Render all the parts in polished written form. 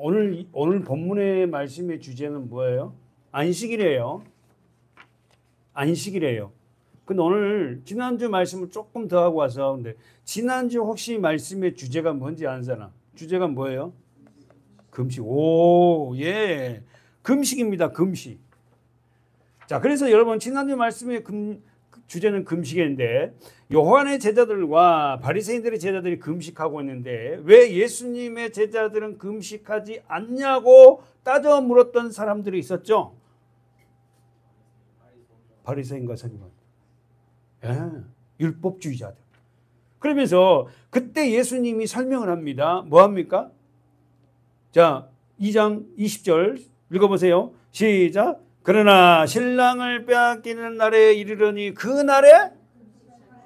오늘 본문의 말씀의 주제는 뭐예요? 안식이래요. 안식이래요. 근데 오늘 지난주 말씀을 조금 더 하고 와서 근데 지난주 혹시 말씀의 주제가 뭔지 아는 사람? 주제가 뭐예요? 금식. 오, 예. 금식입니다. 금식. 자, 그래서 여러분 지난주 말씀의 주제는 금식인데 요한의 제자들과 바리새인들의 제자들이 금식하고 있는데 왜 예수님의 제자들은 금식하지 않냐고 따져 물었던 사람들이 있었죠. 바리새인과 서기관, 율법주의자들. 그러면서 그때 예수님이 설명을 합니다. 뭐 합니까? 자, 2장 20절 읽어보세요. 시작. 그러나 신랑을 빼앗기는 날에 이르러니 그 날에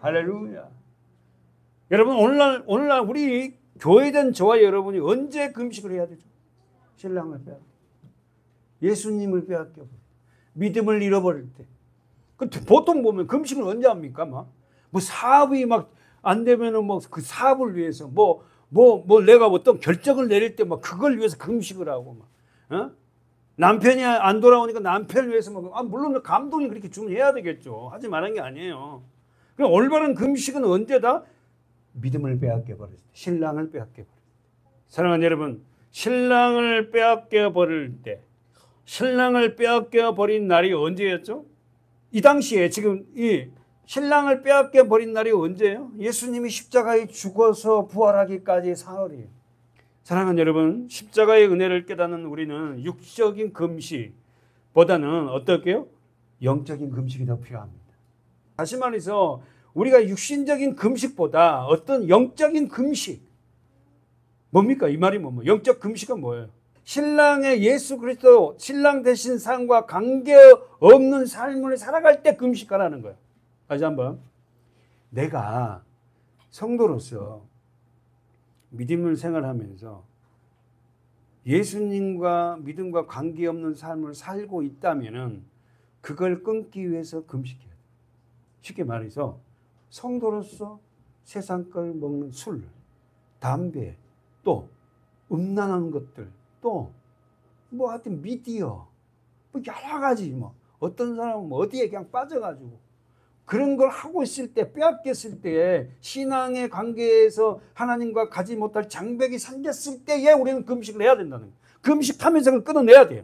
할렐루야. 여러분 오늘날 우리 교회된 저와 여러분이 언제 금식을 해야 되죠? 신랑을 빼앗겨, 예수님을 빼앗겨, 믿음을 잃어버릴 때. 보통 보면 금식을 언제 합니까? 뭐 사업이 막 안 되면은 뭐 그 사업을 위해서 뭐 내가 어떤 결정을 내릴 때 막 그걸 위해서 금식을 하고 막, 남편이 안 돌아오니까 남편을 위해서 물론 감독이 그렇게 주문해야 되겠죠. 하지 말한 게 아니에요. 그럼 올바른 금식은 언제다? 믿음을 빼앗겨 버릴 때, 신랑을 빼앗겨 버릴 때. 사랑하는 여러분, 신랑을 빼앗겨 버릴 때, 신랑을 빼앗겨 버린 날이 언제였죠? 이 당시에 지금 이 신랑을 빼앗겨 버린 날이 언제예요? 예수님이 십자가에 죽어서 부활하기까지 사흘이에요. 사랑하는 여러분, 십자가의 은혜를 깨닫는 우리는 육적인 금식보다는 어떻게요? 영적인 금식이 더 필요합니다. 다시 말해서 우리가 육신적인 금식보다 어떤 영적인 금식, 뭡니까? 이 말이 뭐 영적 금식은 뭐예요? 신랑의 예수 그리스도 신랑 되신 삶과 관계없는 삶을 살아갈 때 금식하라는 거예요. 다시 한번, 내가 성도로서 믿음을 생활하면서 예수님과 믿음과 관계없는 삶을 살고 있다면 그걸 끊기 위해서 금식해야 돼요. 쉽게 말해서 성도로서 세상 걸 먹는 술, 담배, 또 음란한 것들, 또 뭐 하여튼 미디어, 뭐 여러 가지 어떤 사람은 어디에 그냥 빠져가지고 그런 걸 하고 있을 때, 빼앗겼을 때, 신앙의 관계에서 하나님과 가지 못할 장벽이 생겼을 때에 우리는 금식을 해야 된다는 거예요. 금식하면서 그걸 끊어내야 돼요.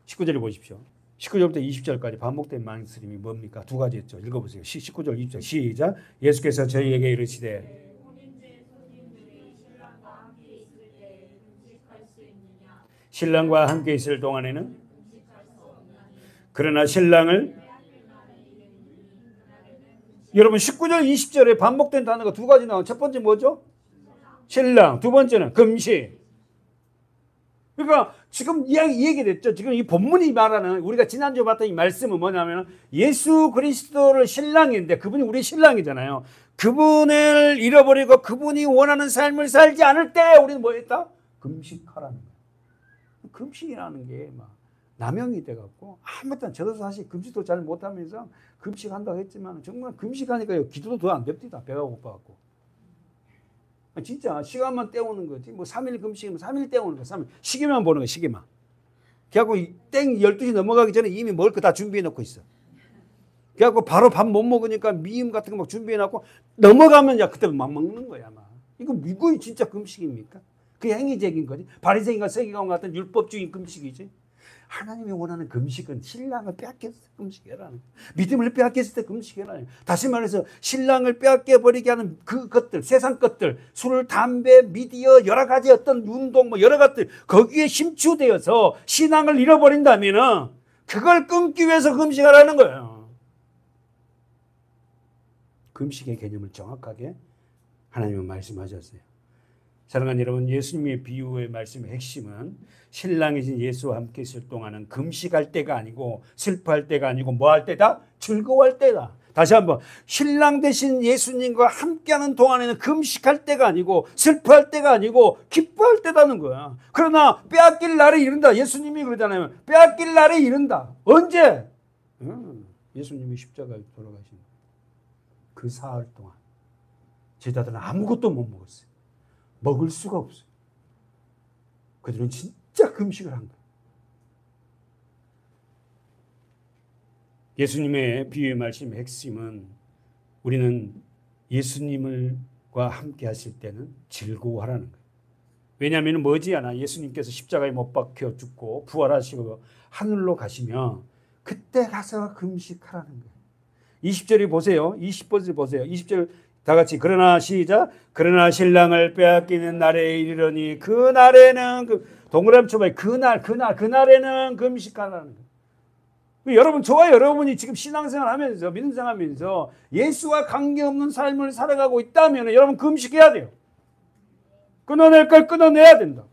19절에 보십시오. 19절부터 20절까지 반복된 말씀이 뭡니까? 두 가지였죠. 읽어보세요. 19절, 20절 시작. 예수께서 저희에게 이르시되 신랑과 함께 있을 동안에는 그러나 신랑을 여러분 19절 20절에 반복된 단어가 두 가지 나와요. 첫 번째 뭐죠? 신랑. 두 번째는 금식. 그러니까 지금 이 얘기 됐죠. 지금 이 본문이 말하는 우리가 지난주에 봤던 이 말씀은 뭐냐면 예수 그리스도를 신랑인데 그분이 우리 신랑이잖아요. 그분을 잃어버리고 그분이 원하는 삶을 살지 않을 때 우리는 뭐 했다? 금식하라는 거예요. 금식이라는 게 막 남용이 돼갖고 아무튼 저도 사실 금식도 잘 못하면서 금식한다고 했지만 정말 금식하니까 기도도 더 안 됩니다. 배가 고파갖고. 진짜 시간만 때우는 거지. 뭐 3일 금식이면 3일 때우는 거야. 3일. 시계만 보는 거야. 시계만. 그래갖고 땡 12시 넘어가기 전에 이미 먹을 거 다 준비해 놓고 있어. 그래갖고 바로 밥 못 먹으니까 미음 같은 거 막 준비해 놓고 넘어가면 야 그때 막 먹는 거야. 막. 이거 진짜 금식입니까? 그게 행위적인 거지. 바리새인과 서기관 같은 율법주의 금식이지. 하나님이 원하는 금식은 신랑을 빼앗겼을 때 금식해라는 거예요. 믿음을 빼앗겼을 때 금식해라는 거예요. 다시 말해서 신랑을 빼앗겨버리게 하는 그것들, 세상 것들, 술, 담배, 미디어, 여러 가지 어떤 운동, 여러 것들 거기에 심취되어서 신앙을 잃어버린다면 그걸 끊기 위해서 금식하라는 거예요. 금식의 개념을 정확하게 하나님은 말씀하셨어요. 사랑하는 여러분, 예수님의 비유의 말씀의 핵심은 신랑이신 예수와 함께 있을 동안은 금식할 때가 아니고 슬퍼할 때가 아니고 뭐 할 때다? 즐거워할 때다. 다시 한번, 신랑 되신 예수님과 함께하는 동안에는 금식할 때가 아니고 슬퍼할 때가 아니고 기뻐할 때다는 거야. 그러나 빼앗길 날이 이른다. 예수님이 그러잖아요. 빼앗길 날이 이른다. 언제? 예수님이 십자가에 돌아가신 그 사흘 동안 제자들은 아무것도 못 먹었어요. 먹을 수가 없어요. 그들은 진짜 금식을 한 거예요. 예수님의 비유의 말씀의 핵심은 우리는 예수님과 함께 하실 때는 즐거워하라는 거예요. 왜냐하면 머지않아 예수님께서 십자가에 못 박혀 죽고 부활하시고 하늘로 가시면 그때 가서 금식하라는 거예요. 20절이 보세요. 20절을 보세요. 20절 다 같이 그러나 시작. 그러나 신랑을 빼앗기는 날에 이르러니 그 날에는 동그라미 쳐봐요. 그날에는 금식하라는 거예요. 여러분, 저와 여러분이 지금 신앙생활 하면서, 믿음생활 하면서 예수와 관계없는 삶을 살아가고 있다면 여러분 금식해야 돼요. 끊어낼 걸 끊어내야 된다.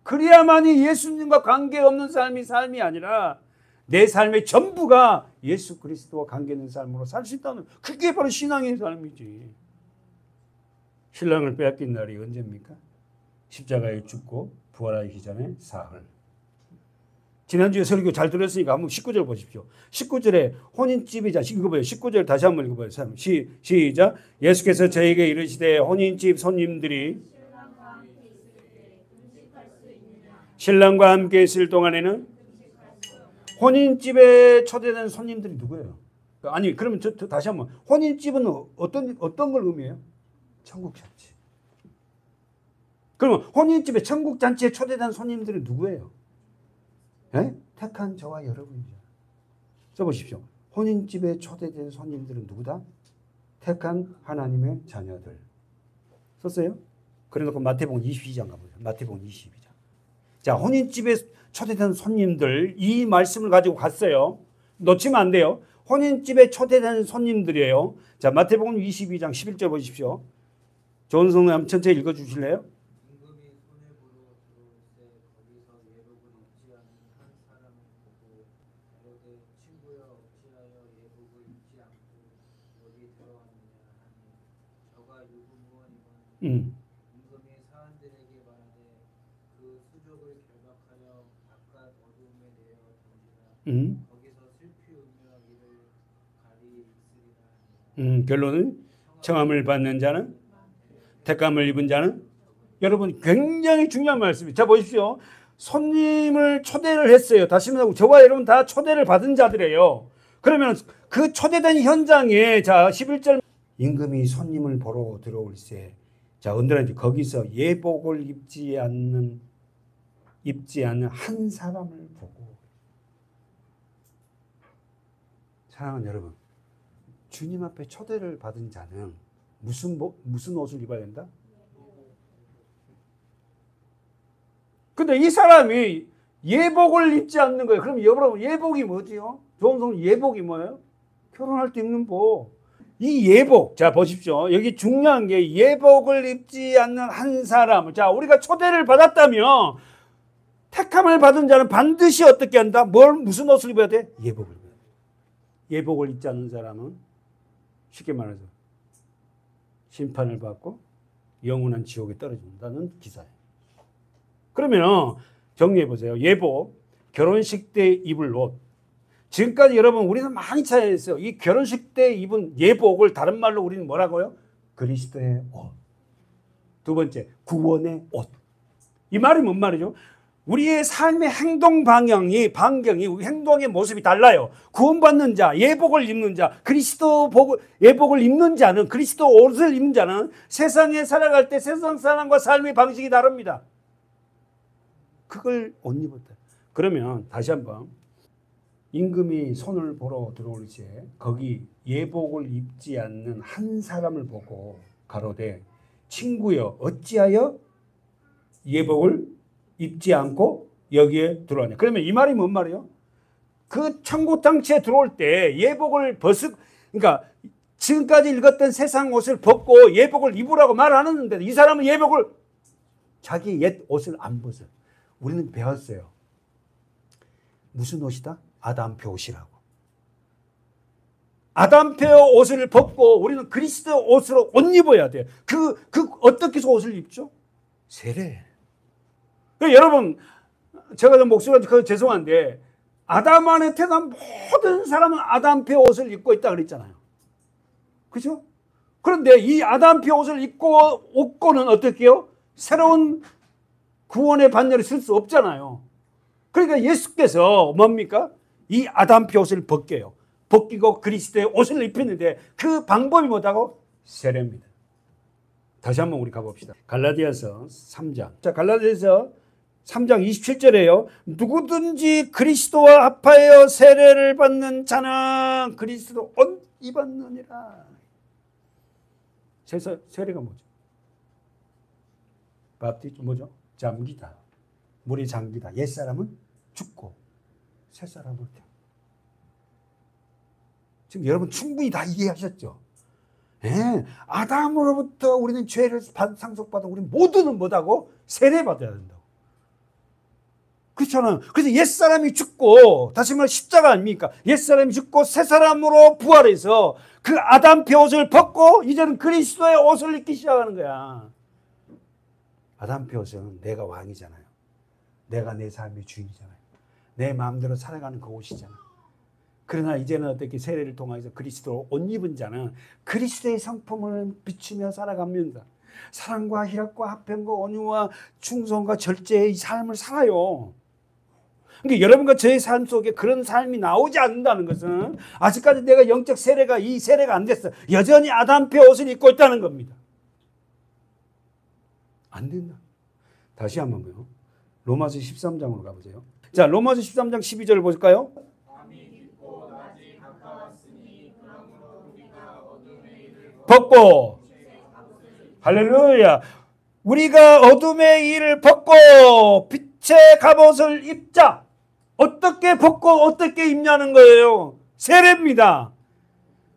그래야만이 예수님과 관계없는 삶이 아니라 내 삶의 전부가 예수 그리스도와 관계있는 삶으로 살 수 있다는, 그게 바로 신앙의 삶이지. 신랑을 빼앗긴 날이 언제입니까? 십자가에 죽고 부활하기 전에 사흘. 지난주에 설교 잘 들었으니까 한번 19절 보십시오. 19절에 혼인집이자, 이거 봐요. 19절 다시 한번 읽어봐요. 시작. 예수께서 저에게 이르시되 혼인집 손님들이 신랑과 함께 있을 동안에는 혼인집에 초대된 손님들이 누구예요? 아니, 그러면 다시 한번, 혼인집은 어떤 걸 의미해요? 천국잔치. 그러면 혼인집에 천국잔치에 초대된 손님들이 누구예요? 네? 택한 저와 여러분이죠. 써보십시오. 혼인집에 초대된 손님들은 누구다? 택한 하나님의 자녀들. 썼어요? 그래놓고 마태복음 22장 가보세요. 마태복음 22장. 자, 혼인집에 초대된 손님들, 이 말씀을 가지고 갔어요. 놓치면 안 돼요. 혼인집에 초대된 손님들이에요. 자, 마태복음 22장 11절 보십시오. 좋은 성경 한번 천천히 읽어주실래요? 임금이 사람들에게 말하되 그 수족을 결박하여 바깥 어두움에 내어 던지라. 거기서 슬피 울며 이를 가리 있으리라 하니라. 결론은 청함을 받는 자는, 택함을 입은 자는. 여러분, 굉장히 중요한 말씀이에요. 자, 보십시오. 손님을 초대를 했어요. 다시 말하고 저와 여러분 다 초대를 받은 자들이에요. 그러면 그 초대된 현장에, 자, 11절, 임금이 손님을 보러 들어올세. 자, 언더라인, 거기서 예복을 입지 않는 한 사람을 보고. 사랑하는 여러분, 주님 앞에 초대를 받은 자는 무슨 옷을 입어야 된다? 근데 이 사람이 예복을 입지 않는 거예요. 그럼 여러분, 예복이 뭐지요? 좋은 성은 예복이 뭐예요? 결혼할 때 입는 복. 이 예복, 자, 보십시오. 여기 중요한 게 예복을 입지 않는 한 사람. 자, 우리가 초대를 받았다면 택함을 받은 자는 반드시 어떻게 한다? 무슨 옷을 입어야 돼? 예복을 입어야 돼. 예복을 입지 않는 사람은 쉽게 말해서 심판을 받고 영원한 지옥에 떨어진다는 기사예요. 그러면 정리해 보세요. 예복, 결혼식 때 입을 옷. 지금까지 여러분 우리는 많이 차이했어요. 이 결혼식 때 입은 예복을 다른 말로 우리는 뭐라고요? 그리스도의 옷. 두 번째, 구원의 옷. 이 말이 뭔 말이죠? 우리의 삶의 행동 방향이 행동의 모습이 달라요. 구원받는 자, 예복을 입는 자, 예복을 입는 자는, 그리스도 옷을 입는 자는 세상에 살아갈 때 세상 사람과 삶의 방식이 다릅니다. 그걸 옷 입었다. 그러면 다시 한번, 임금이 손을 보러 들어올 때 거기 예복을 입지 않는 한 사람을 보고 가로되 친구여 어찌하여 예복을 입지 않고 여기에 들어왔냐. 그러면 이 말이 뭔 말이에요? 그 천국장치에 들어올 때 예복을 그러니까 지금까지 읽었던 세상 옷을 벗고 예복을 입으라고 말하는데 이 사람은 예복을, 자기 옛 옷을 안 벗어요. 우리는 배웠어요. 무슨 옷이다? 아담표 옷이라고. 아담표 옷을 벗고 우리는 그리스도 옷으로 옷 입어야 돼요. 어떻게 해서 옷을 입죠? 세례. 여러분, 제가 좀 목소리가 죄송한데, 아담 안에 태어난 모든 사람은 아담표 옷을 입고 있다 그랬잖아요. 그죠? 그런데 이 아담표 옷을 입고는 어떻게 해요? 새로운 구원의 반열에 쓸 수 없잖아요. 그러니까 예수께서 뭡니까? 이 아담표 옷을 벗겨요. 벗기고 그리스도의 옷을 입혔는데 그 방법이 뭐다고? 세례입니다. 다시 한번 우리 가봅시다. 갈라디아서 3장. 자, 갈라디아서 3장 27절에요. 누구든지 그리스도와 합하여 세례를 받는 자는 그리스도 옷 입었느니라. 세례가 뭐죠? 바프티즘 뭐죠? 잠기다. 물이 잠기다. 옛사람은 죽고 새사람은 태워. 지금 여러분 충분히 다 이해하셨죠? 예, 아담으로부터 우리는 죄를 상속받아 우리 모두는 뭐다고? 세례받아야 된다고. 그렇잖아요. 그래서 옛사람이 죽고, 다시 말해 십자가 아닙니까? 옛사람이 죽고 새사람으로 부활해서 그 아담표 옷을 벗고 이제는 그리스도의 옷을 입기 시작하는 거야. 아담표 옷은 내가 왕이잖아요. 내가 내 삶의 주인이잖아요. 내 마음대로 살아가는 그 옷이잖아요. 그러나 이제는 어떻게 세례를 통해서 그리스도 옷 입은 자는 그리스도의 성품을 비추며 살아갑니다. 사랑과 희락과 화평과 온유와 충성과 절제의 삶을 살아요. 그러니까 여러분과 저의 삶 속에 그런 삶이 나오지 않는다는 것은 아직까지 내가 영적 세례가 이 세례가 안 됐어. 여전히 아담표 옷을 입고 있다는 겁니다. 안 된다. 다시 한번 보요. 로마서 13장으로 가보세요. 자, 로마서 13장 12절을 볼까요? 벗고 할렐루야. 우리가 어둠의 일을 벗고 빛의 갑옷을 입자. 어떻게 벗고 어떻게 입냐는 거예요. 세례입니다.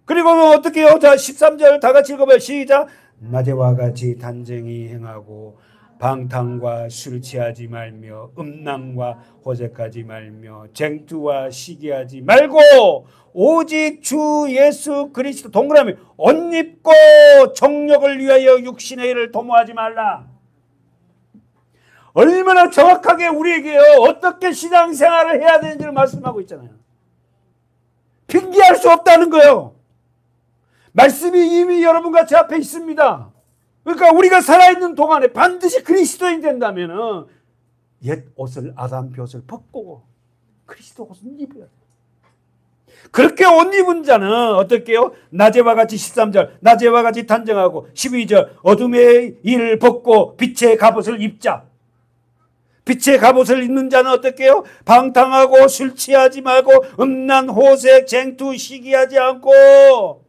그리고 어떻게 해요? 자, 13절 다 같이 읽어봐요. 시작. 낮에와 같이 단정히 행하고 방탕과 술 취하지 말며 음란과 호색하지 말며 쟁투와 시기하지 말고 오직 주 예수 그리스도 동그라미 옷 입고 정욕을 위하여 육신의 일을 도모하지 말라. 얼마나 정확하게 우리에게요 어떻게 신앙생활을 해야 되는지를 말씀하고 있잖아요. 핑계할 수 없다는 거예요. 말씀이 이미 여러분과 제 앞에 있습니다. 그러니까 우리가 살아있는 동안에 반드시 그리스도인 된다면 옛 옷을 아담표 옷을 벗고 그리스도 옷을 입어야 돼요. 그렇게 옷 입은 자는 어떻게 해요? 낮에와 같이 13절 낮에와 같이 단정하고 12절 어둠의 일을 벗고 빛의 갑옷을 입자. 빛의 갑옷을 입는 자는 어떻게 해요? 방탕하고 술 취하지 말고 음란 호색 쟁투 시기하지 않고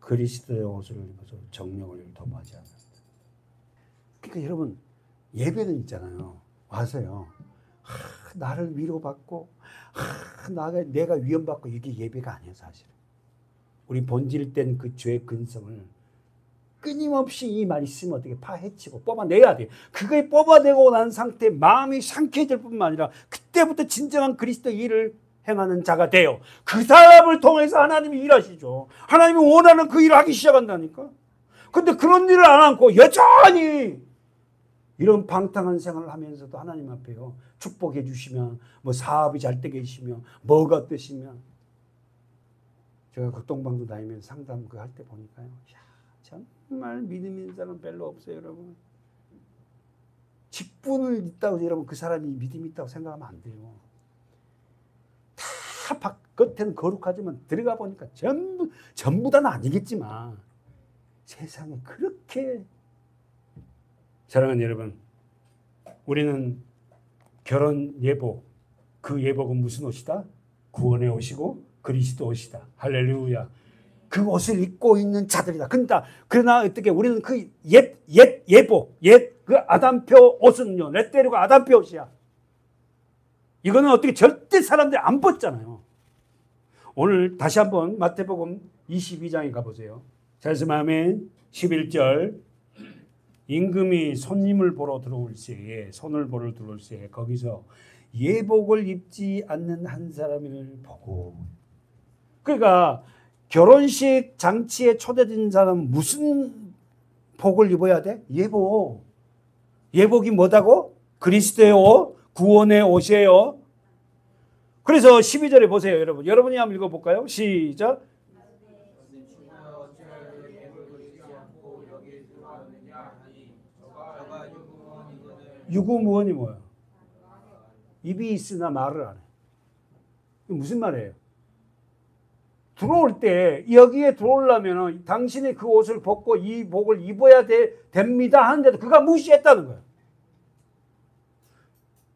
그리스도의 옷을 입어서 정령을 도모하지 않는다. 그러니까 여러분 예배는 있잖아요. 와서요. 나를 위로받고 내가 위험받고 이게 예배가 아니에요. 사실. 우리 본질된 그 죄의 근성을 끊임없이 이 말 있으면 어떻게 파헤치고 뽑아내야 돼요. 그게 뽑아내고 난 상태에 마음이 상쾌해질 뿐만 아니라 그때부터 진정한 그리스도의 일을 행하는 자가 돼요. 그 사람을 통해서 하나님이 일하시죠. 하나님이 원하는 그 일을 하기 시작한다니까. 근데 그런 일을 안 하고 여전히 이런 방탕한 생활을 하면서도 하나님 앞에요. 축복해 주시면 뭐 사업이 잘 되게 해주시면 뭐가 어떠시면 제가 극동방도 다니면서 상담 그 할 때 보니까요. 야, 정말 믿음 있는 사람 별로 없어요, 여러분. 직분을 있다고 여러분 그 사람이 믿음이 있다고 생각하면 안 돼요. 다 겉에는 거룩하지만 들어가 보니까 전부 다는 아니겠지만 세상에 그렇게 사랑하는 여러분, 우리는 결혼 예복, 그 예복은 무슨 옷이다? 구원의 옷이고 그리스도 옷이다. 할렐루야. 그 옷을 입고 있는 자들이다. 그러나 어떻게 우리는 그 예복, 그 아담표 옷은요, 레떼르가 아담표 옷이야. 이거는 어떻게 절대 사람들이 안 벗잖아요. 오늘 다시 한번 마태복음 22장에 가보세요. 자, 아멘. 11절. 임금이 손님을 보러 들어올 때에 손을 보러 들어올 때에 거기서 예복을 입지 않는 한 사람을 보고, 그러니까 결혼식 장치에 초대된 사람은 무슨 복을 입어야 돼? 예복. 예복이 뭐다고? 그리스도의 옷, 구원의 옷이에요. 그래서 12절에 보세요, 여러분. 여러분이 한번 읽어볼까요? 시작. 유구무원이 뭐야? 입이 있으나 말을 안 해. 이게 무슨 말이에요? 들어올 때 여기에 들어오려면 당신이 그 옷을 벗고 이 복을 입어야 됩니다 하는데도 그가 무시했다는 거예요.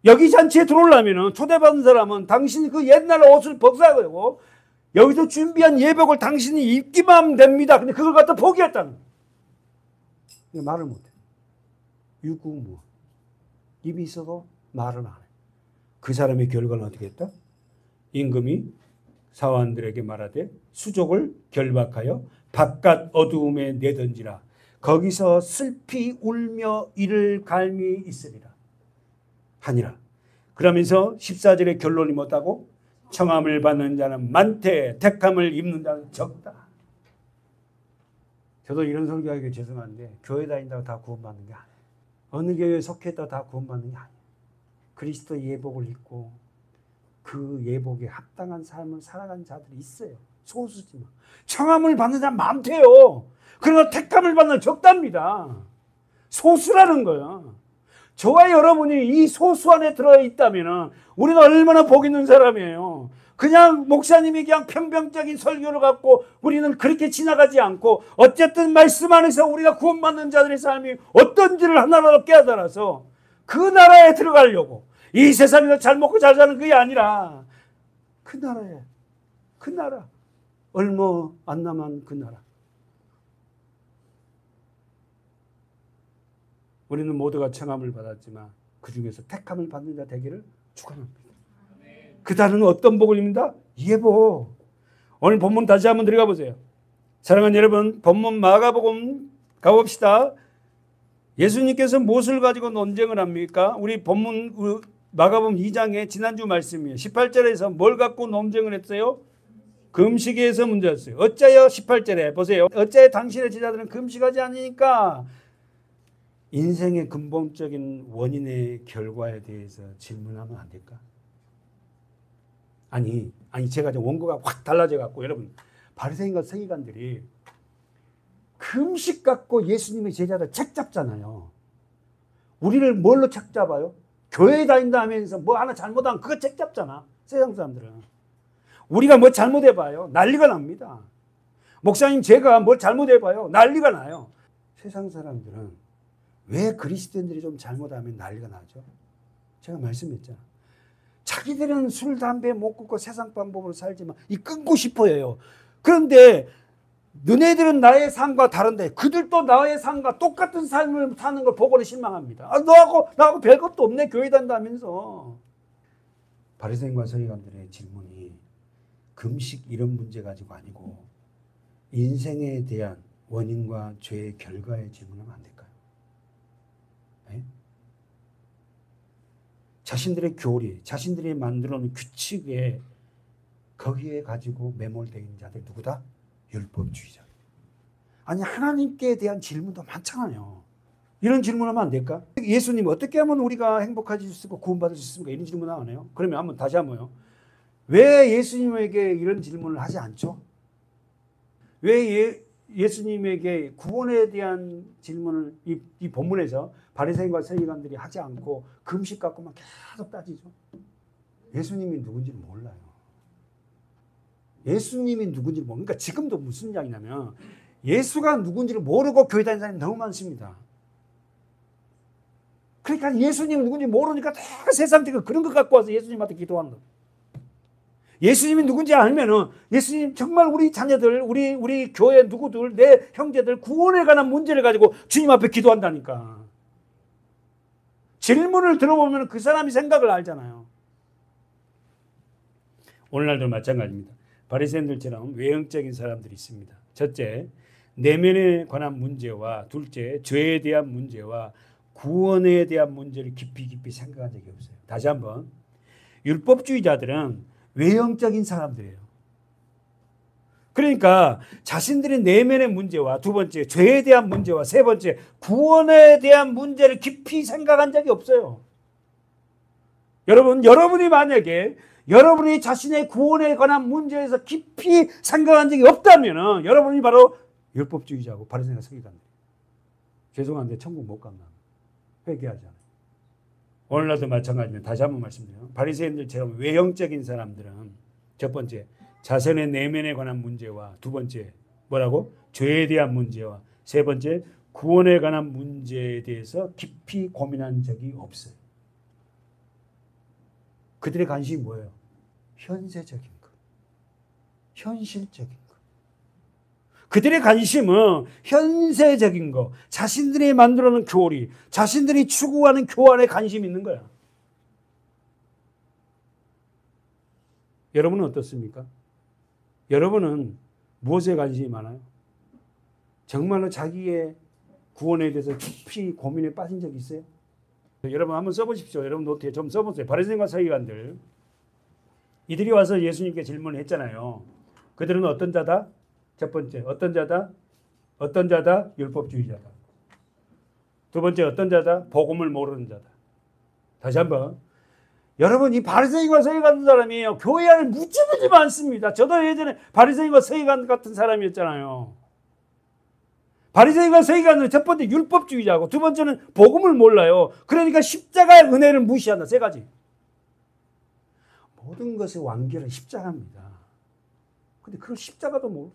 여기 잔치에 들어오려면 초대받은 사람은 당신이 그 옛날 옷을 벗어야 되고 여기서 준비한 예복을 당신이 입기만 하면 됩니다. 근데 그걸 갖다 포기했다는 거예요. 말을 못해. 유구무원. 입이 있어도 말을 안 해. 그 사람의 결과는 어떻게 했다? 임금이 사환들에게 말하되 수족을 결박하여 바깥 어두움에 내던지라. 거기서 슬피 울며 이를 갈미 있으리라 하니라. 그러면서 14절의 결론이 뭐다고? 청함을 받는 자는 많되 택함을 입는 자는 적다. 저도 이런 설교하기 죄송한데 교회 다닌다고 다 구원받는 게 아니에요. 어느 교회에 속했다고 다 구원받는 게 아니에요. 그리스도 예복을 입고 그 예복에 합당한 삶을 살아가는 자들이 있어요. 소수지만. 청함을 받는 자는 많대요. 그러나 택함을 받는 적답니다. 소수라는 거예요. 저와 여러분이 이 소수 안에 들어있다면 우리는 얼마나 복 있는 사람이에요. 그냥 목사님이 그냥 평병적인 설교를 갖고 우리는 그렇게 지나가지 않고 어쨌든 말씀 안에서 우리가 구원받는 자들의 삶이 어떤지를 하나라도 깨달아서 그 나라에 들어가려고 이 세상에서 잘 먹고 잘 사는 그게 아니라 그 나라에 그 나라 얼마 안 남은 그 나라 우리는 모두가 청함을 받았지만 그 중에서 택함을 받는 자 되기를 축원합니다. 그 단은 어떤 복을 입는다? 예복. 오늘 본문 다시 한번 들어가 보세요. 사랑하는 여러분, 본문 마가복음 가봅시다. 예수님께서 무엇을 가지고 논쟁을 합니까? 우리 본문 마가복음 2장의 지난주 말씀이에요. 18절에서 뭘 갖고 논쟁을 했어요? 금식에서 문제였어요. 어째요? 18절에 보세요. 어째 당신의 제자들은 금식하지 않으니까? 인생의 근본적인 원인의 결과에 대해서 질문하면 안 될까? 아니 제가 원고가 확 달라져 갖고 여러분 바리새인과 서기관들이 금식 갖고 예수님의 제자들 책 잡잖아요. 우리를 뭘로 책 잡아요? 교회 다닌다 하면서 뭐 하나 잘못하면 그거 책 잡잖아. 세상 사람들은. 우리가 뭐 잘못해봐요. 난리가 납니다. 목사님 제가 뭘 잘못해봐요. 난리가 나요. 세상 사람들은 왜 그리스도인들이 좀 잘못하면 난리가 나죠? 제가 말씀했잖아. 자기들은 술, 담배 못 끊고 세상 방법으로 살지만 이 끊고 싶어요. 그런데 너네들은 나의 삶과 다른데 그들도 나의 삶과 똑같은 삶을 사는 걸 보고는 실망합니다. 나하고 별것도 없네 교회 다닌다면서. 바리새인과 서기관들의 질문이 금식 이런 문제 가지고 아니고 인생에 대한 원인과 죄의 결과에 질문하면 안 될까요? 네? 자신들의 교리, 자신들이 만들어 놓은 규칙에 거기에 가지고 매몰되어 있는 자들 누구다? 율법주의자. 아니 하나님께 대한 질문도 많잖아요. 이런 질문하면 안 될까? 예수님 어떻게 하면 우리가 행복해질 수 있고 구원받을 수 있습니까? 이런 질문 안 해요. 그러면 다시 한번요. 왜 예수님에게 이런 질문을 하지 않죠? 왜 예수님에게 구원에 대한 질문을 이 본문에서 바리새인과 서기관들이 하지 않고 금식 갖고만 계속 따지죠? 예수님이 누군지를 몰라요. 예수님이 누군지를 모르니까 그러니까 지금도 무슨 이야기냐면 예수가 누군지를 모르고 교회 다니는 사람이 너무 많습니다. 그러니까 예수님이 누군지 모르니까 다 세상적으로 그런 것 갖고 와서 예수님한테 기도하는 거예요. 예수님이 누군지 알면은 예수님 정말 우리 자녀들, 우리 교회 누구들, 내 형제들 구원에 관한 문제를 가지고 주님 앞에 기도한다니까. 질문을 들어보면 그 사람이 생각을 알잖아요. 오늘날도 마찬가지입니다. 바리새인들처럼 외형적인 사람들이 있습니다. 첫째, 내면에 관한 문제와 둘째, 죄에 대한 문제와 구원에 대한 문제를 깊이 생각한 적이 없어요. 다시 한번, 율법주의자들은 외형적인 사람들이에요. 그러니까 자신들의 내면의 문제와 두 번째, 죄에 대한 문제와 세 번째, 구원에 대한 문제를 깊이 생각한 적이 없어요. 여러분이 만약에 여러분이 자신의 구원에 관한 문제에서 깊이 생각한 적이 없다면 여러분이 바로 율법주의자고 바리새인과 서기관들. 죄송한데 천국 못 간다. 회개하잖아요. 오늘날도 마찬가지입니다. 다시 한번 말씀드려요. 바리새인들처럼 외형적인 사람들은 첫 번째 자신의 내면에 관한 문제와 두 번째 뭐라고? 죄에 대한 문제와 세 번째 구원에 관한 문제에 대해서 깊이 고민한 적이 없어요. 그들의 관심이 뭐예요? 현세적인 것, 현실적인 것. 그들의 관심은 현세적인 것, 자신들이 만들어놓은 교리, 자신들이 추구하는 교환에 관심이 있는 거야. 여러분은 어떻습니까? 여러분은 무엇에 관심이 많아요? 정말로 자기의 구원에 대해서 깊이 고민에 빠진 적이 있어요? 여러분 한번 써보십시오. 여러분 노트에 좀 써보세요. 바리새인과 서기관들. 이들이 와서 예수님께 질문을 했잖아요. 그들은 어떤 자다? 첫 번째, 어떤 자다? 어떤 자다? 율법주의자다. 두 번째, 어떤 자다? 복음을 모르는 자다. 다시 한번. 여러분, 이 바리새인과 서기관 사람이에요. 교회 안에 무지무지 많습니다. 저도 예전에 바리새인과 서기관 같은 사람이었잖아요. 바리새인과 서기관은 첫 번째 율법주의자고 두 번째는 복음을 몰라요. 그러니까 십자가의 은혜를 무시한다. 세 가지. 모든 것의 완결은 십자가입니다. 근데 그걸 십자가도 모르죠.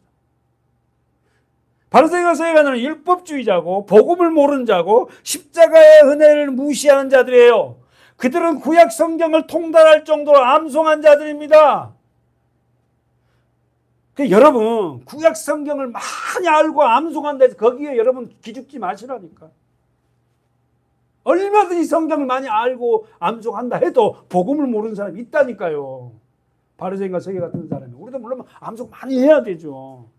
바리새인과 서기관은 율법주의자고 복음을 모르는 자고 십자가의 은혜를 무시하는 자들이에요. 그들은 구약 성경을 통달할 정도로 암송한 자들입니다. 여러분 구약 성경을 많이 알고 암송한다 해서 거기에 여러분 기죽지 마시라니까. 얼마든지 성경을 많이 알고 암송한다 해도 복음을 모르는 사람이 있다니까요. 바리새인과 서기관 같은 사람이. 우리도 물론 암송 많이 해야 되죠.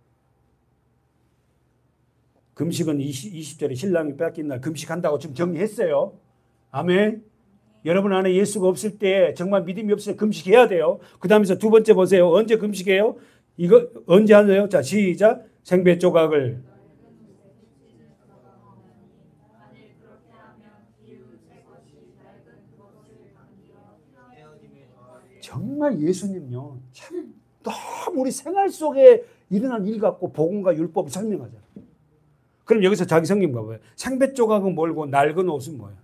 금식은 20절에 신랑이 뺏긴 날 금식한다고 지금 정리했어요. 아멘. 여러분 안에 예수가 없을 때 정말 믿음이 없을 때 금식해야 돼요. 그 다음에서 두 번째 보세요. 언제 금식해요? 이거 언제 하세요? 자, 시작. 생배 조각을. 정말 예수님요. 참 너무 우리 생활 속에 일어난 일 같고 복음과 율법을 설명하잖아요. 그럼 여기서 자기 성경 봐봐요. 생배 조각은 뭘고 낡은 옷은 뭐예요?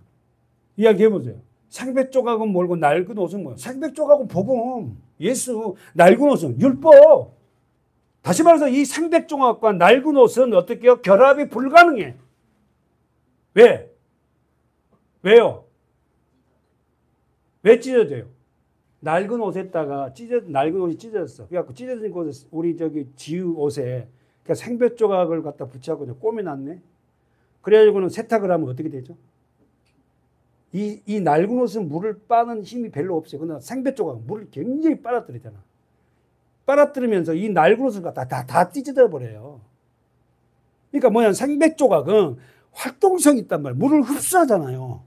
이야기해보세요. 생배 조각은 뭘고 낡은 옷은 뭐예요? 생배 조각은 복음, 예수, 낡은 옷은 율법. 다시 말해서 이 생배 조각과 낡은 옷은 어떻게 해요? 결합이 불가능해. 왜? 왜요? 왜 찢어져요? 낡은 옷에다가 낡은 옷이 찢어졌어. 그래갖고 찢어진 곳에 우리 저기 지우 옷에 그러니까 생배 조각을 갖다 붙여갖고 꼬매놨네. 그래가지고는 세탁을 하면 어떻게 되죠? 이 낡은 옷은 물을 빠는 힘이 별로 없어요. 그러나 생배 조각은 물을 굉장히 빨아들이잖아. 빨아들이면서 이 낡은 옷을 갖다 다 찢어져 버려요. 그러니까 뭐냐, 생배 조각은 활동성이 있단 말이에요. 물을 흡수하잖아요.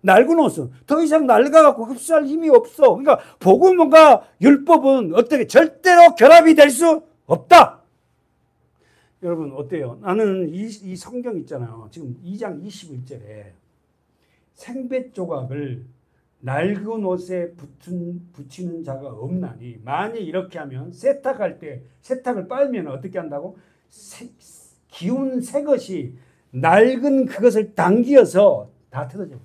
낡은 옷은 더 이상 낡아갖고 흡수할 힘이 없어. 그러니까 복음과 율법은 어떻게 절대로 결합이 될 수 없다. 여러분 어때요? 나는 이 성경 있잖아요. 지금 2장 21절에 생배 조각을 낡은 옷에 붙이는 자가 없나니 만일 이렇게 하면 세탁할 때 세탁을 빨면 어떻게 한다고? 기운 새 것이 낡은 그것을 당기어서 다 터져요.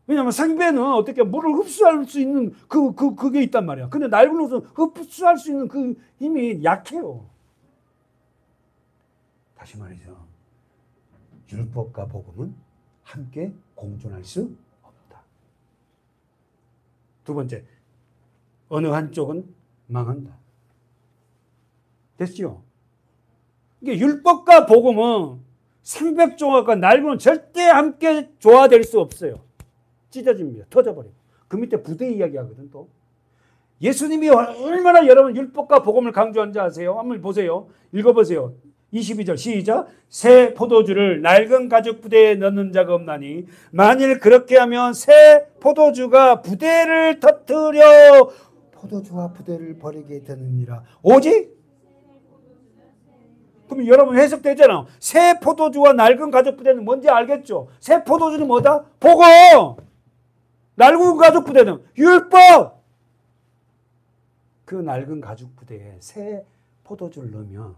왜냐하면 생배는 어떻게 물을 흡수할 수 있는 그게 있단 말이야. 근데 낡은 옷은 흡수할 수 있는 그 힘이 약해요. 다시 말해서 율법과 복음은 함께 공존할 수 없다. 두 번째, 어느 한쪽은 망한다. 됐죠? 이게 율법과 복음은 생백종합과 낡은 절대 함께 조화될 수 없어요. 찢어집니다. 터져버리고. 그 밑에 부대 이야기 하거든 또. 예수님이 얼마나 여러분 율법과 복음을 강조한지 아세요? 한번 보세요. 읽어보세요. 22절 시작. 새 포도주를 낡은 가죽 부대에 넣는 자가 없나니 만일 그렇게 하면 새 포도주가 부대를 터뜨려 포도주와 부대를 버리게 되느니라. 오직 그럼 여러분 해석되잖아. 새 포도주와 낡은 가죽 부대는 뭔지 알겠죠? 새 포도주는 뭐다? 복음. 낡은 가죽 부대는 율법. 그 낡은 가죽 부대에 새 포도주를 넣으면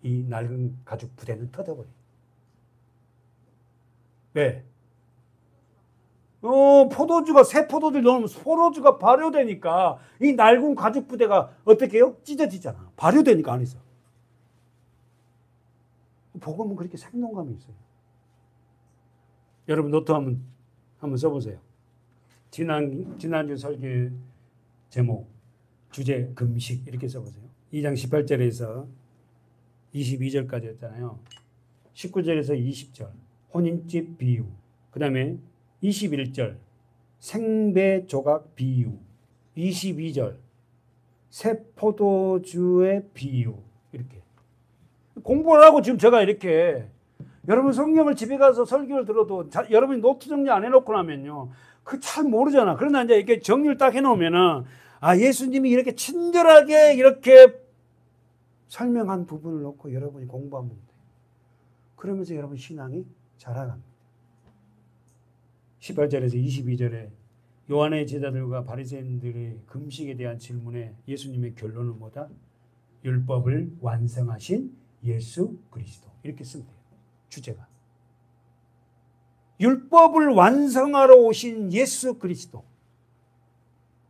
이 낡은 가죽 부대는 터져버려. 왜? 포도주가 새 포도들 넣으면 포도주가 발효되니까 이 낡은 가죽 부대가 어떻게 해요? 찢어지잖아. 발효되니까 안에서. 복음은 그렇게 생동감이 있어요. 여러분 노트 한번 써보세요. 지난주 설교 제목, 주제 금식 이렇게 써보세요. 2장 18절에서 22절까지였잖아요. 19절에서 20절 혼인집 비유, 그 다음에 21절 생배 조각 비유, 22절 새 포도주의 비유. 이렇게 공부를 하고 지금 제가 이렇게 여러분 성경을 집에 가서 설교를 들어도 여러분이 노트 정리 안 해놓고 나면요 그 잘 모르잖아. 그러나 이제 이렇게 정리를 딱 해놓으면은 예수님이 이렇게 친절하게 이렇게 설명한 부분을 놓고 여러분이 공부하면 돼요. 그러면서 여러분 신앙이 자라갑니다. 18절에서 22절에 요한의 제자들과 바리새인들의 금식에 대한 질문에 예수님의 결론은 뭐다? 율법을 완성하신 예수 그리스도. 이렇게 쓰면 돼요. 주제가. 율법을 완성하러 오신 예수 그리스도.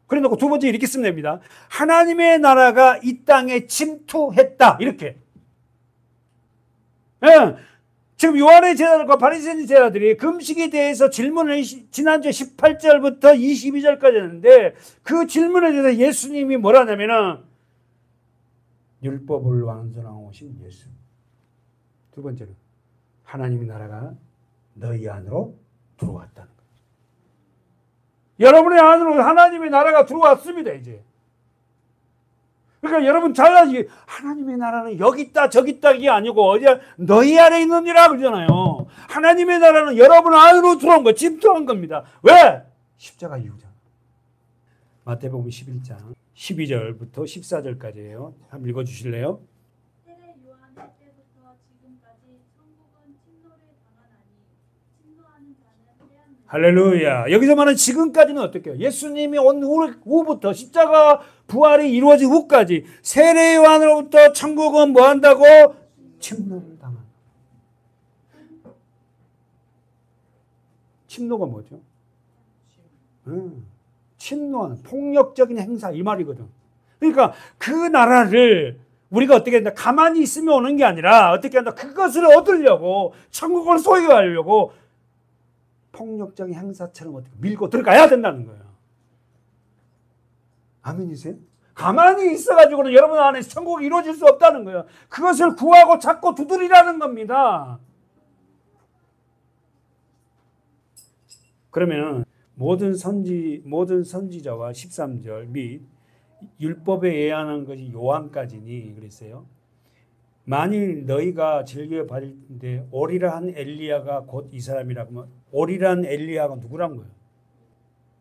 그래 놓고 두 번째 이렇게 쓰면 됩니다. 하나님의 나라가 이 땅에 침투했다. 이렇게. 예. 지금 요한의 제자들과 바리새인 제자들이 금식에 대해서 질문을 지난주 18절부터 22절까지 했는데 그 질문에 대해서 예수님이 뭐라 하냐면은 율법을 완성하고 오신 예수. 두 번째로 하나님의 나라가 너희 안으로 들어왔다는 거예요. 여러분의 안으로 하나님의 나라가 들어왔습니다. 이제. 그러니까 여러분 잘 아시게 하나님의 나라는 여기 있다 저기 있다 이게 아니고 어디야 너희 안에 있느니라 그러잖아요. 하나님의 나라는 여러분 안으로 들어온 거 침투한 겁니다. 왜? 십자가 이유잖아. 마태복음 11장 12절부터 14절까지예요. 한번 읽어주실래요? 세례 요한의 때부터 지금까지 천국은 침노를 당하나니 침노하는 자는 빼앗는 할렐루야. 여기서 말하는 지금까지는 어떻게요? 예수님이 온 후부터 십자가 부활이 이루어진 후까지 세례 요한으로부터 천국은 뭐 한다고? 침노를 당한다. 침노가 뭐죠? 침노하는 폭력적인 행사 이 말이거든. 그러니까 그 나라를 우리가 어떻게 한다? 가만히 있으면 오는 게 아니라 어떻게 한다? 그것을 얻으려고 천국을 소유하려고 폭력적인 행사처럼 어떻게 밀고 들어가야 된다는 거예요. 아멘이세요? 가만히 있어가지고는 여러분 안에 천국이 이루어질 수 없다는 거예요. 그것을 구하고 찾고 두드리라는 겁니다. 그러면 모든 선지자와 13절 및 율법에 예언한 것이 요한까지니 그랬어요. 만일 너희가 즐겨 받을 텐데 오리라 한 엘리야가 곧 이 사람이라고 하면 오리란 엘리야가 누구란 거예요?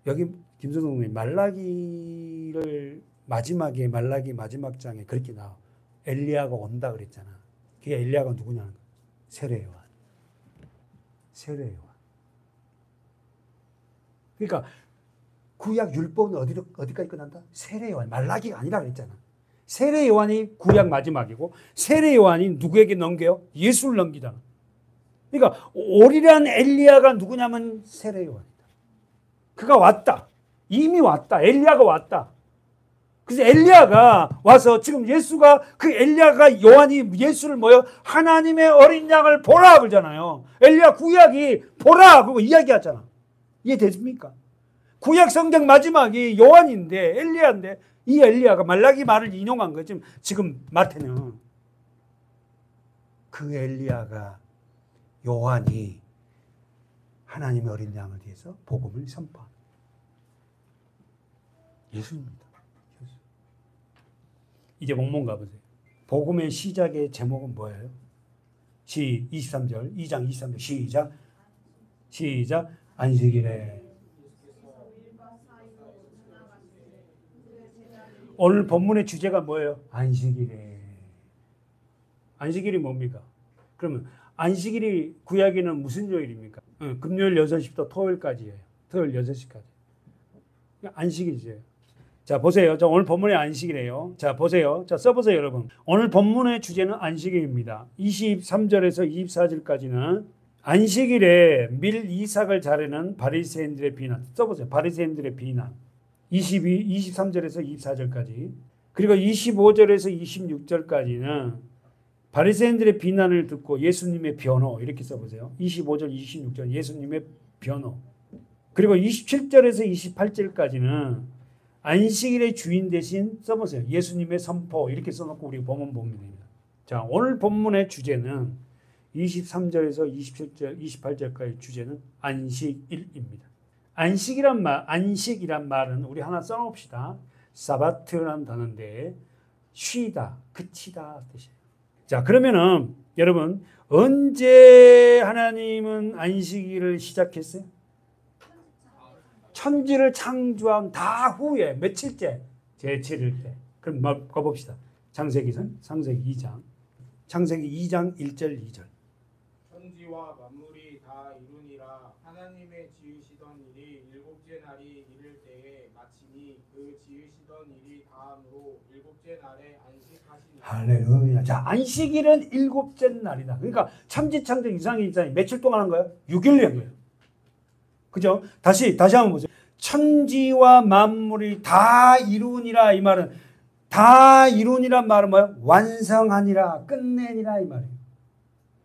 여기 김선동님 말라기를 마지막에 말라기 마지막 장에 그렇게 나와. 엘리야가 온다 그랬잖아. 그게 엘리야가 누구냐는 거예요. 세례 요한. 세례 요한. 그러니까 구약 율법은 어디까지 끝난다? 세례 요한. 말라기가 아니라 그랬잖아. 세례 요한이 구약 마지막이고 세례 요한이 누구에게 넘겨요? 예수를 넘기잖아. 그러니까 오리란 엘리야가 누구냐면 세례 요한이다. 그가 왔다. 이미 왔다. 엘리야가 왔다. 그래서 엘리야가 와서 지금 예수가 그 엘리야가 요한이 예수를 뭐요? 하나님의 어린 양을 보라 그러잖아요. 엘리야 구약이 보라 그거 이야기하잖아. 이해됐습니까? 구약 성경 마지막이 요한인데 엘리야인데 이 엘리야가 말라기 말을 인용한 거지. 지금 마태는 그 엘리야가 요한이 하나님의 어린 양을 위해서 복음을 선포합니다. 예수입니다. 예수. 이제 목문 가보세요. 복음의 시작의 제목은 뭐예요? 23절, 2장 23절 시작. 안식일에 오늘 본문의 주제가 뭐예요? 안식일에. 안식일이 뭡니까? 그러면 안식일이 구약에는 무슨 요일입니까? 금요일 6시부터 토요일까지예요. 토요일 6시까지. 안식일이죠. 자, 보세요. 자, 오늘 본문의 안식이래요. 자, 보세요. 자, 써보세요, 여러분. 오늘 본문의 주제는 안식일입니다. 23절에서 24절까지는 안식일에 밀 이삭을 자르는 바리새인들의 비난. 써보세요. 바리새인들의 비난. 23절에서 24절까지. 그리고 25절에서 26절까지는 바리새인들의 비난을 듣고 예수님의 변호 이렇게 써보세요. 25절, 26절 예수님의 변호. 그리고 27절에서 28절까지는 안식일의 주인 대신 써보세요. 예수님의 선포 이렇게 써놓고 우리 본문 보면 됩니다. 자, 오늘 본문의 주제는 23절에서 27절, 28절까지 주제는 안식일입니다. 안식이란 말은 우리 하나 써놓읍시다. 사바트라는 단어인데 쉬다, 그치다 뜻이에요. 자, 그러면은 여러분 언제 하나님은 안식일을 시작했어요? 천지를 창조한 다 후에 며칠째? 제7일 때. 그럼 가봅시다. 창세기 2장. 창세기 2장 1절 2절. 천지와 만물이 다 이루니라. 하나님의 지으시던 일이 일곱째 날이 이를 때에 마치니 그 지으시던 일이 다함으로 일곱째 날에 안식하시니라. 할렐루야. 자, 안식일은 일곱째 날이다. 그러니까 천지창조 이상이 며칠 동안 한 거예요? 6일 한 거예요. 그죠? 다시 한번 보세요. 천지와 만물이 다 이루니라 이 말은 다 이루니란 말은 뭐예요? 완성하니라, 끝내니라 이 말이에요.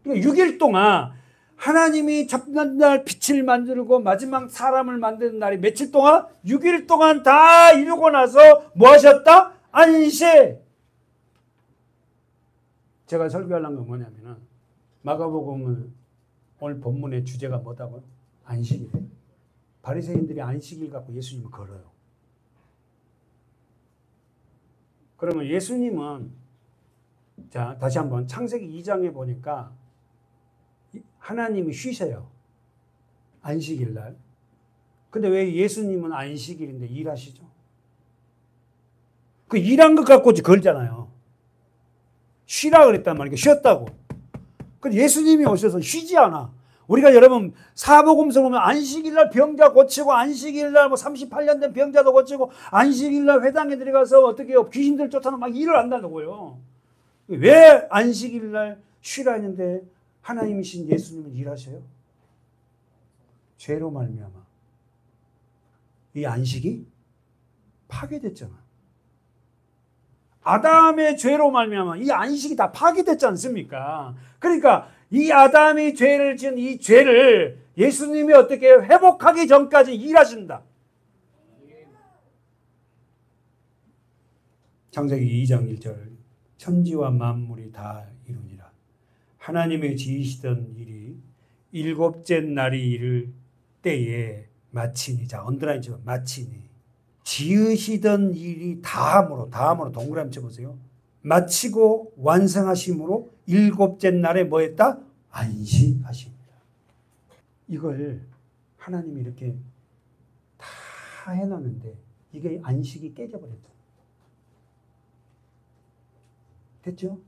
그러니까 6일 동안 하나님이 첫날 빛을 만들고 마지막 사람을 만드는 날이 며칠 동안? 6일 동안 다 이루고 나서 뭐 하셨다? 안식. 제가 설교하려는 건 뭐냐면은 마가복음은 오늘 본문의 주제가 뭐다고요? 안식이래요. 바리새인들이 안식일 갖고 예수님을 걸어요. 그러면 예수님은 자 다시 한번 창세기 2장에 보니까 하나님이 쉬세요. 안식일 날. 근데 왜 예수님은 안식일인데 일하시죠? 그 일한 것 갖고 걸잖아요. 쉬라 그랬단 말이에요. 쉬었다고. 근데 예수님이 오셔서 쉬지 않아. 우리가 여러분 사복음서 보면 안식일날 병자 고치고 안식일날 뭐 38년 된 병자도 고치고 안식일날 회당에 들어가서 어떻게 해요? 귀신들 쫓아서 막 일을 한다고요. 왜 안식일날 쉬라 했는데 하나님이신 예수님은 일하셔요? 죄로 말미암아 이 안식이 파괴됐잖아. 아담의 죄로 말미암아 이 안식이 다 파괴됐지 않습니까? 그러니까 이 아담이 죄를 지은 이 죄를 예수님이 어떻게 회복하기 전까지 일하신다. 창세기 2장 1절 천지와 만물이 다 이루니라. 하나님의 지으시던 일이 일곱째 날이 이를 때에 마치니. 자, 언더라인 쳐 마치니. 지으시던 일이 다함으로 동그라미 쳐보세요. 마치고 완성하심으로 일곱째 날에 뭐 했다? 안식하십니다. 이걸 하나님이 이렇게 다 해놨는데 이게 안식이 깨져버렸죠. 됐죠?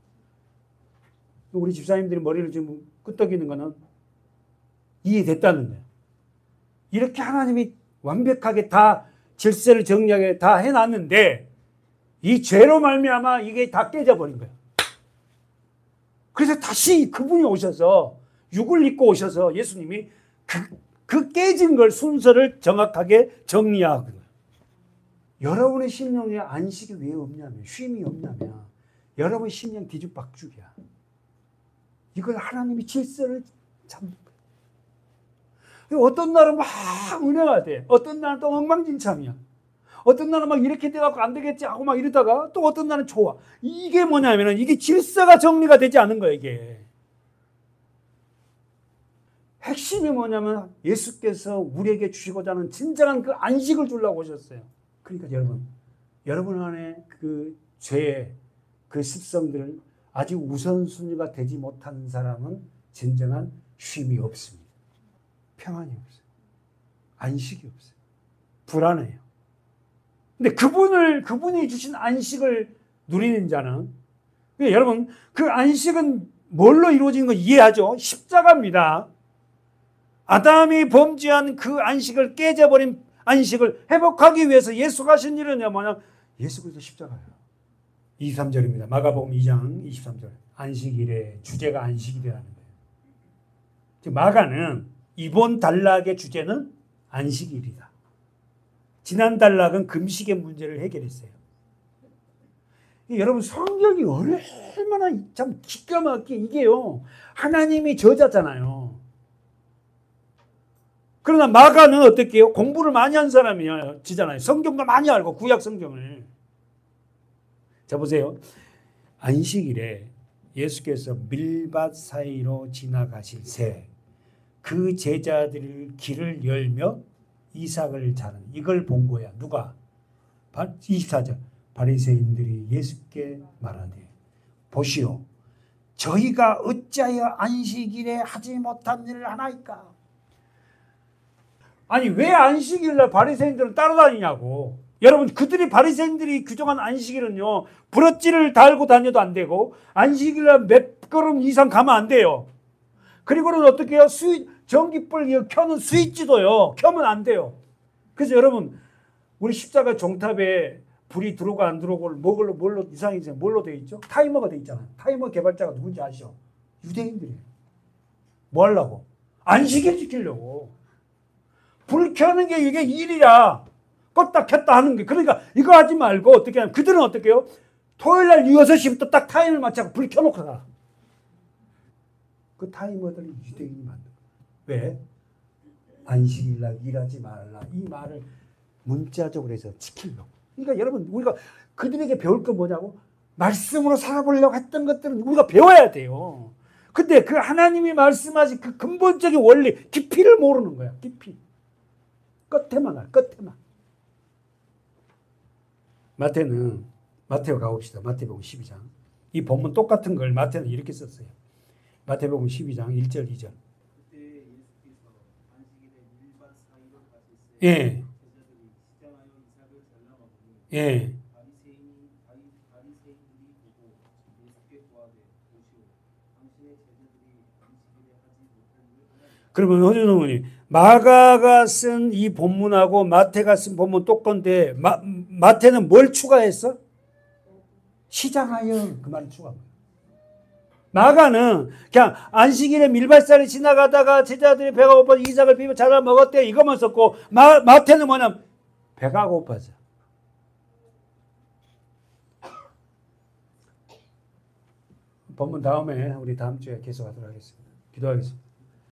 우리 집사님들이 머리를 지금 끄덕이는 거는 이해됐다는 거예요. 이렇게 하나님이 완벽하게 다 질서를 정리하게 다 해놨는데 이 죄로 말미암아 이게 다 깨져버린 거예요. 그래서 다시 그분이 오셔서 육을 입고 오셔서 예수님이 그 깨진 걸 순서를 정확하게 정리하거든요. 여러분의 심령에 안식이 왜 없냐면 쉼이 없냐면 여러분 심령 뒤죽박죽이야. 이걸 하나님이 질서를 잡는 거예요. 어떤 날은 막 은혜가 돼. 어떤 날은 또 엉망진창이야. 어떤 날은 막 이렇게 돼갖고 안 되겠지 하고 막 이러다가 또 어떤 날은 좋아. 이게 뭐냐면은 이게 질서가 정리가 되지 않은 거예요, 이게. 핵심이 뭐냐면 예수께서 우리에게 주시고자 하는 진정한 그 안식을 주려고 오셨어요. 그러니까 여러분 안에 그 죄의 그 습성들을 아직 우선순위가 되지 못한 사람은 진정한 쉼이 없습니다. 평안이 없어요. 안식이 없어요. 불안해요. 근데 그분이 주신 안식을 누리는 자는, 여러분, 그 안식은 뭘로 이루어진 거 이해하죠? 십자가입니다. 아담이 범죄한 그 안식을 깨져버린 안식을 회복하기 위해서 예수가 하신 일은 뭐냐? 예수 그리스도 십자가예요. 23절입니다. 마가복음 2장 23절. 안식일에 주제가 안식일이라는 거예요. 마가는 이번 단락의 주제는 안식일이다. 지난 단락은 금식의 문제를 해결했어요. 여러분 성경이 얼마나 참 기가 막히게 이게요. 하나님이 저자잖아요. 그러나 마가는 어떻게 해요? 공부를 많이 한 사람이잖아요. 성경도 많이 알고 구약 성경을. 자 보세요. 안식일에 예수께서 밀밭 사이로 지나가실 새 그 제자들 길을 열며 이삭을 자는 이걸 본 거야. 누가? 24절 바리새인들이 예수께 말하되 보시오 저희가 어찌하여 안식일에 하지 못한 일을 하나이까? 아니 왜 안식일날 바리새인들은 따라다니냐고. 여러분 그들이 바리새인들이 규정한 안식일은요 부러지를 달고 다녀도 안 되고 안식일날 몇 걸음 이상 가면 안 돼요. 그리고는 어떻게 해요? 전기불 켜는 스위치도요 켜면 안 돼요. 그래서 여러분 우리 십자가 종탑에 불이 들어오고 안 들어오고 뭘로 이상이죠? 뭘로 되어 있죠? 타이머가 되어 있잖아요. 타이머 개발자가 누군지 아시죠? 유대인들이에요. 뭐 하려고? 안식일 지키려고. 불 켜는 게 이게 일이야. 껐다 켰다 하는 게. 그러니까 이거 하지 말고 어떻게 하면 그들은 어떻게 해요? 토요일 날 6시부터 딱 타임을 맞춰서 불 켜놓고 가. 그 타이머들을 유대인이 만든 거야. 왜? 안식일 날 일하지 말라. 이 말을 문자적으로 해서 지키려고. 그러니까 여러분 우리가 그들에게 배울 건 뭐냐고? 말씀으로 살아보려고 했던 것들은 우리가 배워야 돼요. 근데 그 하나님이 말씀하신 그 근본적인 원리 깊이를 모르는 거야. 깊이. 끝에만 알 끝에만. 마태오 가봅시다. 마태복음 12장. 이 본문 똑같은 걸 마태는 이렇게 썼어요. 마태복음 12장 1절 2절. 그때 예수께서 안식일에 밀밭 사이로 가실새 예. 제자들이 시장하여 이삭을 잘라먹으니 예. 바리새인들이 보고 예수께 구하되 보시오 당신의 제자들이 안식일에 하지 못한 일을 하나이까? 그러면 허준 어머니 마가가 쓴 이 본문하고 마태가 쓴 본문 똑같은데 마태는 뭘 추가했어? 시장하여 그 말을 추가한 거예요. 마가는 그냥 안식일에 밀밭살이 지나가다가 제자들이 배가 고파서 이삭을 비벼 잘라 먹었대 이것만 썼고 마태는 뭐냐면 배가 고파서 본문 다음에 우리 다음 주에 계속하도록 하겠습니다. 기도하겠습니다.